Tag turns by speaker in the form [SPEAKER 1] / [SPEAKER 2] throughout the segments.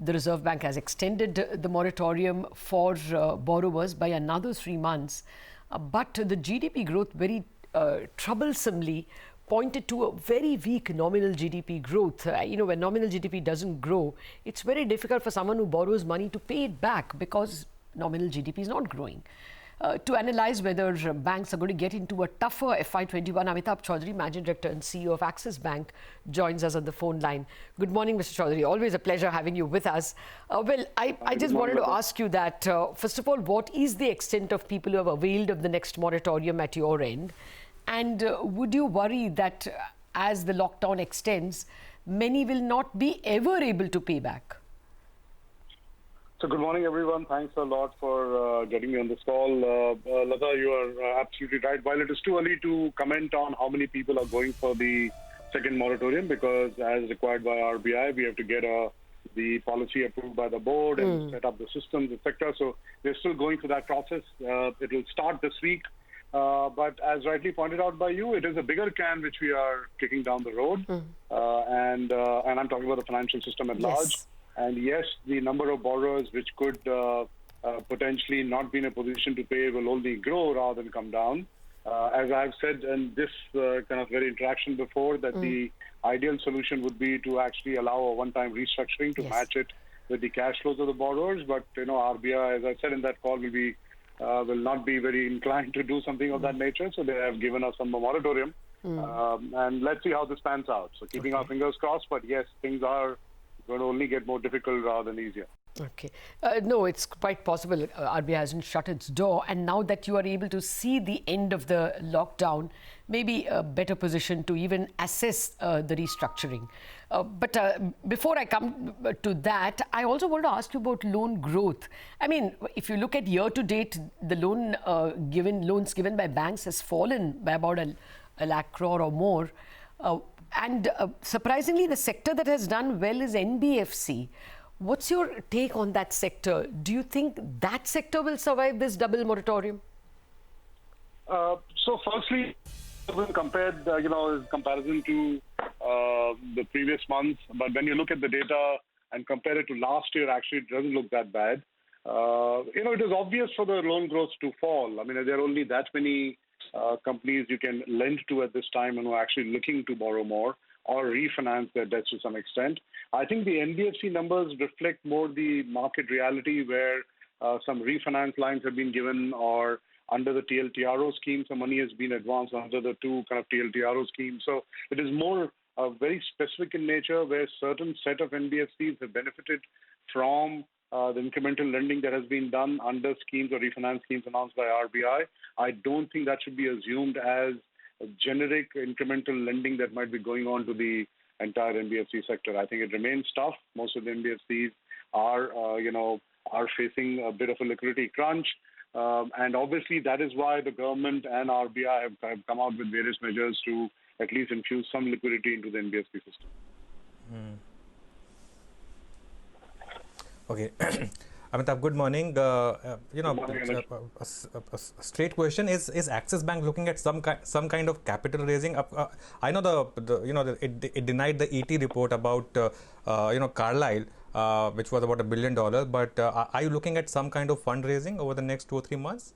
[SPEAKER 1] the Reserve Bank has extended the moratorium for borrowers by another 3 months. But the GDP growth very troublesomely pointed to a very weak nominal GDP growth. When nominal GDP doesn't grow, it's very difficult for someone who borrows money to pay it back because nominal GDP is not growing. To analyze whether banks are going to get into a tougher FY21, Amitabh Chaudhry, Managing Director and CEO of Axis Bank, joins us on the phone line. Good morning, Mr. Chaudhry. Always a pleasure having you with us. I just wanted to ask you that, first of all, what is the extent of people who have availed of the next moratorium at your end? And would you worry that as the lockdown extends, many will not be ever able to pay back?
[SPEAKER 2] So good morning, everyone. Thanks a lot for getting me on this call. Latha, you are absolutely right. While it is too early to comment on how many people are going for the second moratorium, because as required by RBI, we have to get the policy approved by the board and set up the systems, etc. So we're still going through that process. It will start this week. But as rightly pointed out by you, it is a bigger can which we are kicking down the road. And I'm talking about the financial system at large. And yes, the number of borrowers which could potentially not be in a position to pay will only grow rather than come down. As I've said in this kind of very interaction before, that the ideal solution would be to actually allow a one-time restructuring to match it with the cash flows of the borrowers. But, RBI, as I said in that call, will not be very inclined to do something of that nature. So they have given us some moratorium. And let's see how this pans out. So keeping our fingers crossed. But yes, things are going to only get more difficult rather than easier.
[SPEAKER 1] Okay. No, it's quite possible RBI hasn't shut its door. And now that you are able to see the end of the lockdown, maybe a better position to even assess the restructuring. But before I come to that, I also want to ask you about loan growth. I mean, if you look at year to date, the loans given by banks has fallen by about a lakh crore or more. And surprisingly, the sector that has done well is NBFC. What's your take on that sector? Do you think that sector will survive this double moratorium?
[SPEAKER 2] So firstly, when compared, comparison to the previous months, but when you look at the data and compare it to last year, actually it doesn't look that bad. It is obvious for the loan growth to fall. I mean, there are only that many companies you can lend to at this time and who are actually looking to borrow more or refinance their debts to some extent. I think the NBFC numbers reflect more the market reality where some refinance lines have been given, or under the TLTRO scheme, some money has been advanced under the two kind of TLTRO schemes. So it is more very specific in nature, where certain set of NBFCs have benefited from the incremental lending that has been done under schemes or refinance schemes announced by RBI. I don't think that should be assumed as a generic incremental lending that might be going on to the entire NBFC sector. I think it remains tough. Most of the NBFCs are facing a bit of a liquidity crunch. And obviously that is why the government and RBI have come out with various measures to at least infuse some liquidity into the NBFC system.
[SPEAKER 3] Okay. Amitabh, good morning. A straight question: Is Axis Bank looking at some kind of capital raising? I know it denied the ET report about Carlyle, which was about $1 billion. But are you looking at some kind of fundraising over the next 2 or 3 months?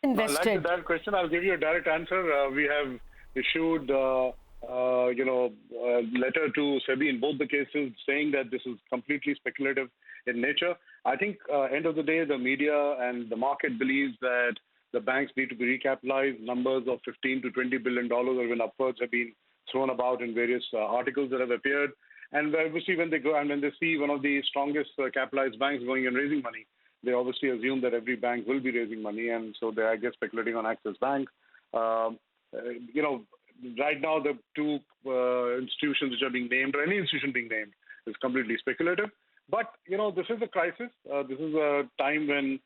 [SPEAKER 2] Like that question, I'll give you a direct answer. We have issued a letter to SEBI in both the cases saying that this is completely speculative in nature. I think end of the day, the media and the market believes that the banks need to be recapitalized. Numbers of $15 to $20 billion or even upwards have been thrown about in various articles that have appeared. And obviously when they go and when they see one of the strongest capitalized banks going and raising money, they obviously assume that every bank will be raising money. And so they're, I guess, speculating on Axis Bank. Right now, the two institutions which are being named, or any institution being named, is completely speculative. But, this is a crisis. This is a time when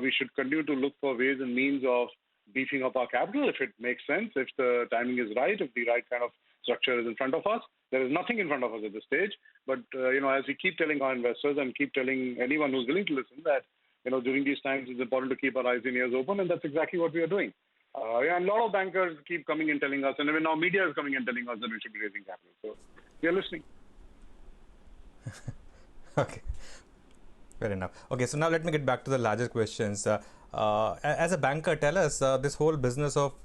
[SPEAKER 2] we should continue to look for ways and means of beefing up our capital if it makes sense, if the timing is right, if the right kind of structure is in front of us. There is nothing in front of us at this stage. But, as we keep telling our investors and keep telling anyone who's willing to listen that, during these times it's important to keep our eyes and ears open, and that's exactly what we are doing. And a lot of bankers keep coming and telling us, and even now media is coming and telling us that we should be raising capital. So we are listening.
[SPEAKER 3] Okay, fair enough. Okay, so now let me get back to the larger questions. As a banker, tell us this whole business of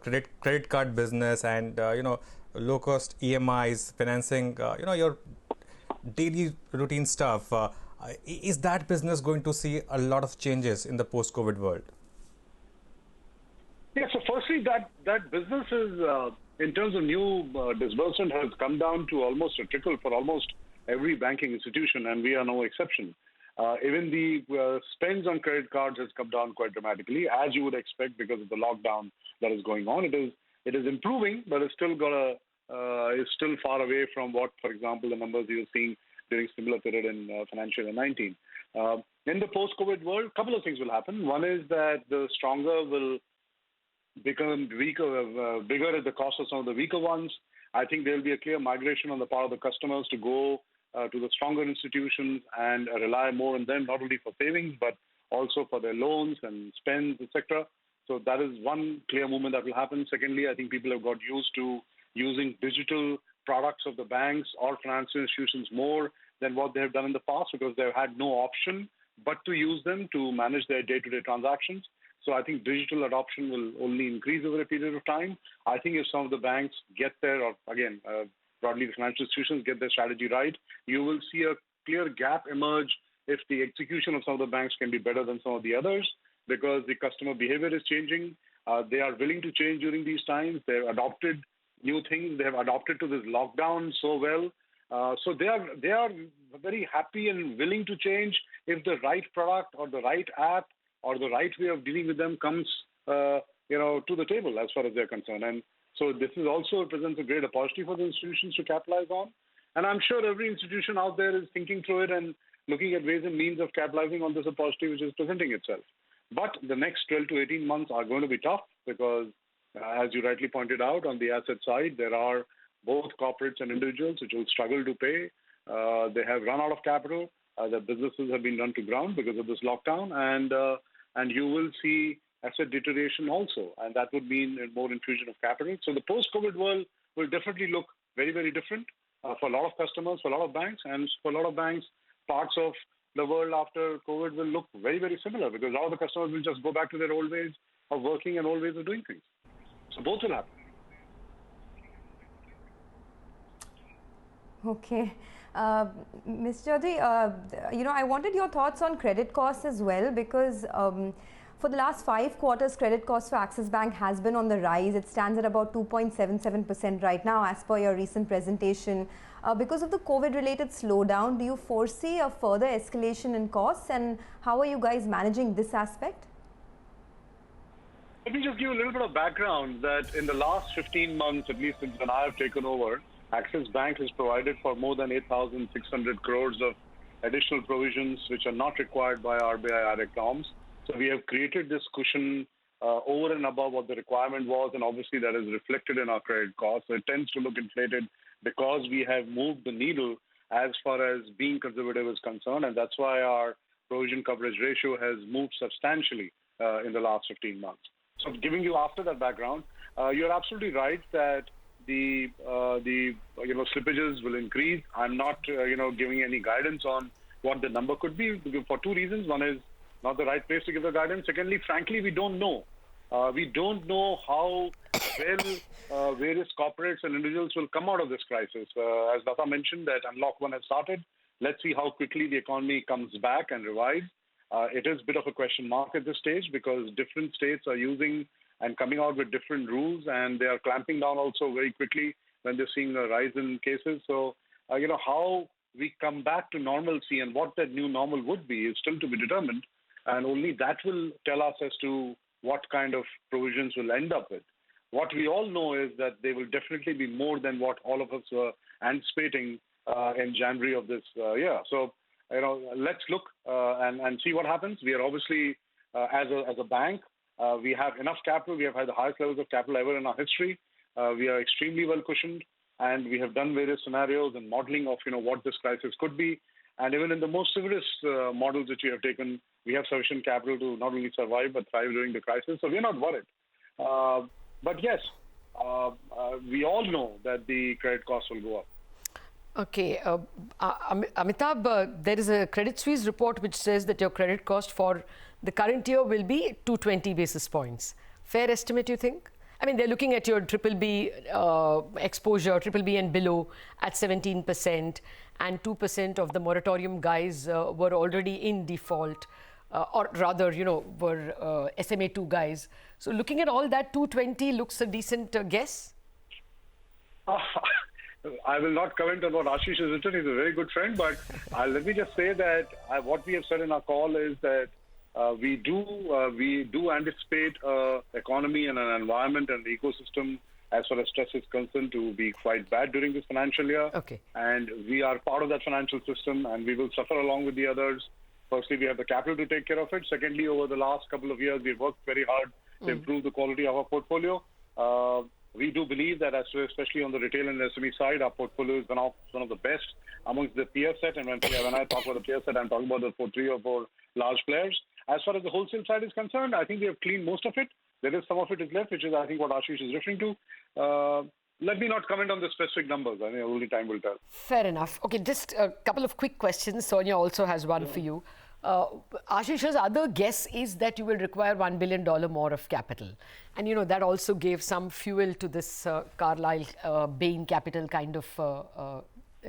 [SPEAKER 3] credit card business and low cost EMIs, financing, your daily routine stuff. Is that business going to see a lot of changes in the post-COVID world?
[SPEAKER 2] Yeah, so firstly, that business is, in terms of new disbursement, has come down to almost a trickle for almost every banking institution, and we are no exception. Even the spends on credit cards has come down quite dramatically, as you would expect because of the lockdown that is going on. It is improving, but it's still far away from what, for example, the numbers you're seeing during similar period in financial year 19. In the post-COVID world, a couple of things will happen. One is that the stronger will become weaker, bigger at the cost of some of the weaker ones. I think there will be a clear migration on the part of the customers to go to the stronger institutions and rely more on them, not only for savings, but also for their loans and spends, etc. So that is one clear movement that will happen. Secondly, I think people have got used to using digital products of the banks or financial institutions more than what they have done in the past because they've had no option but to use them to manage their day-to-day transactions. So I think digital adoption will only increase over a period of time. I think if some of the banks get there, or again, broadly the financial institutions get their strategy right, you will see a clear gap emerge if the execution of some of the banks can be better than some of the others because the customer behavior is changing. They are willing to change during these times. They've adopted new things. They have adopted to this lockdown so well. So they are very happy and willing to change if the right product or the right app or the right way of dealing with them comes, to the table as far as they're concerned. And so this is also presents a great opportunity for the institutions to capitalize on. And I'm sure every institution out there is thinking through it and looking at ways and means of capitalizing on this opportunity which is presenting itself. But the next 12 to 18 months are going to be tough because, as you rightly pointed out, on the asset side, there are both corporates and individuals which will struggle to pay. They have run out of capital. Their businesses have been run to ground because of this lockdown. And you will see asset deterioration also, and that would mean more infusion of capital. So the post-COVID world will definitely look very, very different for a lot of customers, for a lot of banks, and for a lot of banks, parts of the world after COVID will look very, very similar because a lot of the customers will just go back to their old ways of working and old ways of doing things. So both will happen.
[SPEAKER 4] Okay. Ms. Chaudhry, I wanted your thoughts on credit costs as well because for the last 5 quarters, credit costs for Axis Bank has been on the rise. It stands at about 2.77% right now as per your recent presentation. Because of the COVID-related slowdown, do you foresee a further escalation in costs and how are you guys managing this aspect?
[SPEAKER 2] Let me just give you a little bit of background that in the last 15 months, at least since when I have taken over, Axis Bank has provided for more than 8,600 crores of additional provisions which are not required by RBI IRAC norms. So we have created this cushion over and above what the requirement was, and obviously that is reflected in our credit costs. So it tends to look inflated because we have moved the needle as far as being conservative is concerned, and that's why our provision coverage ratio has moved substantially in the last 15 months. So giving you after that background, you're absolutely right that the slippages will increase. I'm not giving any guidance on what the number could be for 2 reasons. One is not the right place to give the guidance. Secondly, frankly, we don't know. We don't know how well various corporates and individuals will come out of this crisis. As Latha mentioned, that Unlock 1 has started. Let's see how quickly the economy comes back and revives. It is a bit of a question mark at this stage because different states are using and coming out with different rules, and they are clamping down also very quickly when they're seeing a rise in cases. So, how we come back to normalcy and what that new normal would be is still to be determined, and only that will tell us as to what kind of provisions we'll end up with. What we all know is that they will definitely be more than what all of us were anticipating in January of this year. So, let's look and see what happens. We are obviously, as a bank, we have enough capital. We have had the highest levels of capital ever in our history. We are extremely well cushioned, and we have done various scenarios and modeling of what this crisis could be. And even in the most severest models that we have taken, we have sufficient capital to not only survive but thrive during the crisis. So we are not worried. But yes, we all know that the credit costs will go up.
[SPEAKER 1] Okay, Amitabh, there is a Credit Suisse report which says that your credit cost for the current year will be 220 basis points. Fair estimate, you think? I mean, they're looking at your triple B exposure, triple B and below at 17%, and 2% of the moratorium guys were already in default, or rather, were SMA2 guys. So looking at all that, 220 looks a decent guess?
[SPEAKER 2] I will not comment on what Ashish has written. He's a very good friend, but let me just say that what we have said in our call is that we do anticipate economy and an environment and the ecosystem as far as stress is concerned to be quite bad during this financial year.
[SPEAKER 1] Okay.
[SPEAKER 2] And we are part of that financial system, and we will suffer along with the others. Firstly, we have the capital to take care of it. Secondly, over the last couple of years, we've worked very hard to improve the quality of our portfolio. We do believe that, especially on the retail and SME side, our portfolio is one of the best amongst the peer set. And when I talk about the peer set, I'm talking about the 3 or 4 large players. As far as the wholesale side is concerned, I think we have cleaned most of it. There is some of it is left, which is, I think, what Ashish is referring to. Let me not comment on the specific numbers. I think only time will tell.
[SPEAKER 1] Fair enough. Okay, just a couple of quick questions. Sonia also has one for you. Ashish's other guess is that you will require $1 billion more of capital. And, that also gave some fuel to this Carlyle Bain Capital kind of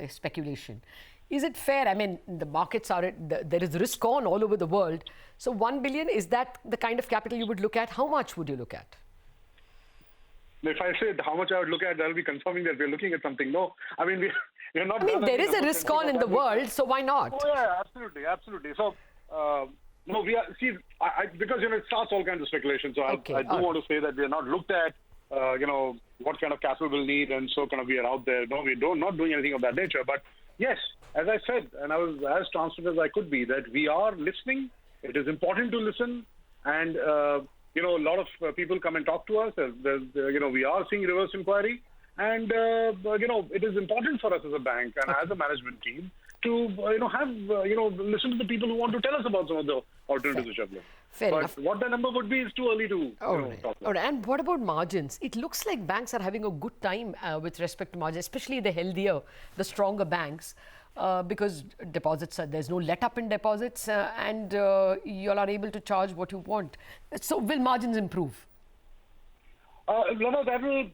[SPEAKER 1] speculation. Is it fair? I mean, the markets are, there is risk on all over the world. So 1 billion, is that the kind of capital you would look at? How much would you look at?
[SPEAKER 2] If I said how much I would look at, that'll be confirming that we're looking at something. No, I mean, we're not.
[SPEAKER 1] I mean, there is a risk on in the world, so why not?
[SPEAKER 2] Oh, yeah, absolutely. So, no, we are, because, it starts all kinds of speculation. So I do want to say that we are not looked at, what kind of capital we'll need, and so kind of we are out there. No, we're not doing anything of that nature. But yes, as I said, and I was as transparent as I could be, that we are listening. It is important to listen, and a lot of people come and talk to us. We are seeing reverse inquiry, and it is important for us as a bank and as a management team to listen to the people who want to tell us about some of the alternatives which are there.
[SPEAKER 1] Fair
[SPEAKER 2] but
[SPEAKER 1] enough.
[SPEAKER 2] What the number would be is too early to talk about.
[SPEAKER 1] And what about margins? It looks like banks are having a good time with respect to margins, especially the healthier, the stronger banks. Because deposits, there's no let up in deposits, and you all are able to charge what you want. So will margins improve?
[SPEAKER 2] No, that will,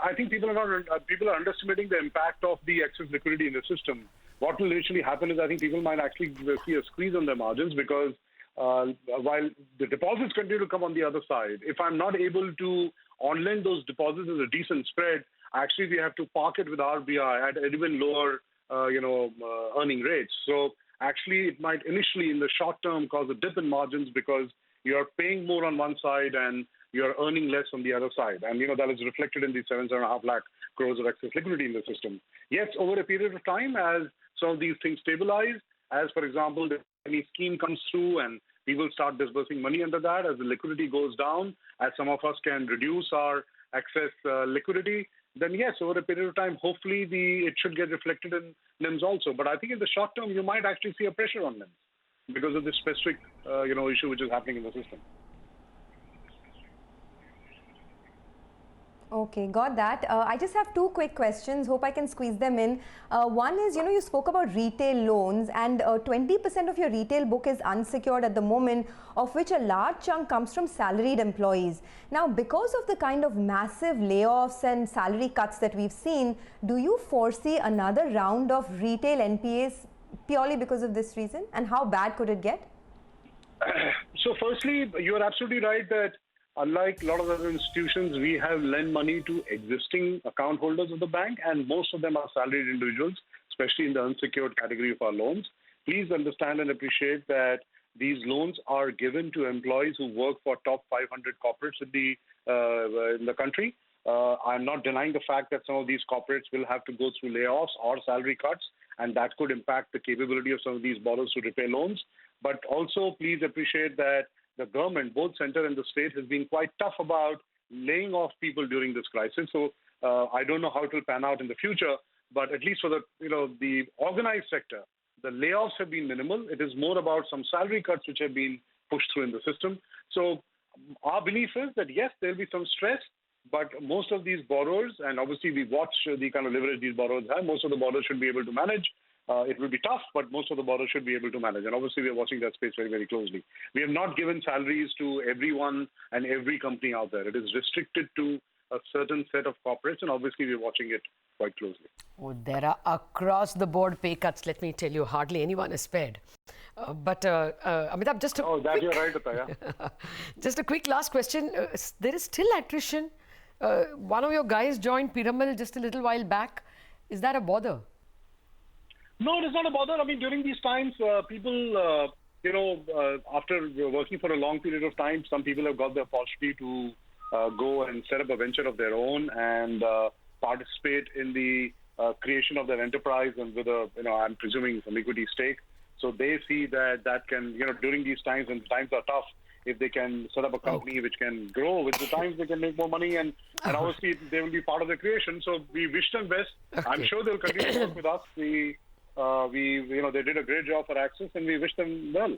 [SPEAKER 2] I think people are underestimating the impact of the excess liquidity in the system. What will initially happen is I think people might actually see a squeeze on their margins because while the deposits continue to come on the other side, if I'm not able to on-lend those deposits at a decent spread, actually we have to park it with RBI at even lower earning rates. So actually it might initially in the short term cause a dip in margins because you're paying more on one side and you're earning less on the other side. And that is reflected in the 7.5 lakh crores of excess liquidity in the system. Yes, over a period of time as some of these things stabilize, as for example, the any scheme comes through and we will start disbursing money under that as the liquidity goes down, as some of us can reduce our excess liquidity, then yes, over a period of time, hopefully it should get reflected in NIMs also. But I think in the short term, you might actually see a pressure on NIMs because of this specific, issue which is happening in the system.
[SPEAKER 4] Okay, got that. I just have 2 quick questions. Hope I can squeeze them in. One is, you spoke about retail loans and 20% of your retail book is unsecured at the moment, of which a large chunk comes from salaried employees. Now, because of the kind of massive layoffs and salary cuts that we've seen, do you foresee another round of retail NPAs purely because of this reason? And how bad could it get?
[SPEAKER 2] So firstly, you're absolutely right that unlike a lot of other institutions, we have lent money to existing account holders of the bank, and most of them are salaried individuals, especially in the unsecured category of our loans. Please understand and appreciate that these loans are given to employees who work for top 500 corporates in the country. I'm not denying the fact that some of these corporates will have to go through layoffs or salary cuts, and that could impact the capability of some of these borrowers to repay loans. But also, please appreciate that the government, both center and the state, has been quite tough about laying off people during this crisis. So I don't know how it will pan out in the future, but at least for the organized sector, the layoffs have been minimal. It is more about some salary cuts which have been pushed through in the system. So our belief is that yes, there will be some stress, But most of these borrowers, and obviously we watch the kind of leverage these borrowers have, most of the borrowers should be able to manage. It will be tough, but most of the borrowers should be able to manage. And obviously we are watching that space very, very closely. We have not given salaries to everyone and every company out there. It is restricted to a certain set of corporates, and obviously we're watching it quite closely.
[SPEAKER 1] Oh, there are across-the-board pay cuts, let me tell you. Hardly anyone is spared. But Amitabh, just a
[SPEAKER 2] that you're right, Ataya.
[SPEAKER 1] just a quick last question. There is still attrition. One of your guys joined Piramal just a little while back. Is that a bother?
[SPEAKER 2] No, it is not a bother. I mean, during these times, people, after working for a long period of time, some people have got the opportunity to go and set up a venture of their own and participate in the creation of their enterprise, and with a, I'm presuming some equity stake. So they see that can, during these times, when times are tough, if they can set up a company which can grow with the times, they can make more money, and obviously they will be part of the creation. So we wish them best.
[SPEAKER 1] Okay.
[SPEAKER 2] I'm sure they'll continue to work with us. They did a great job for Axis, and we wish them well.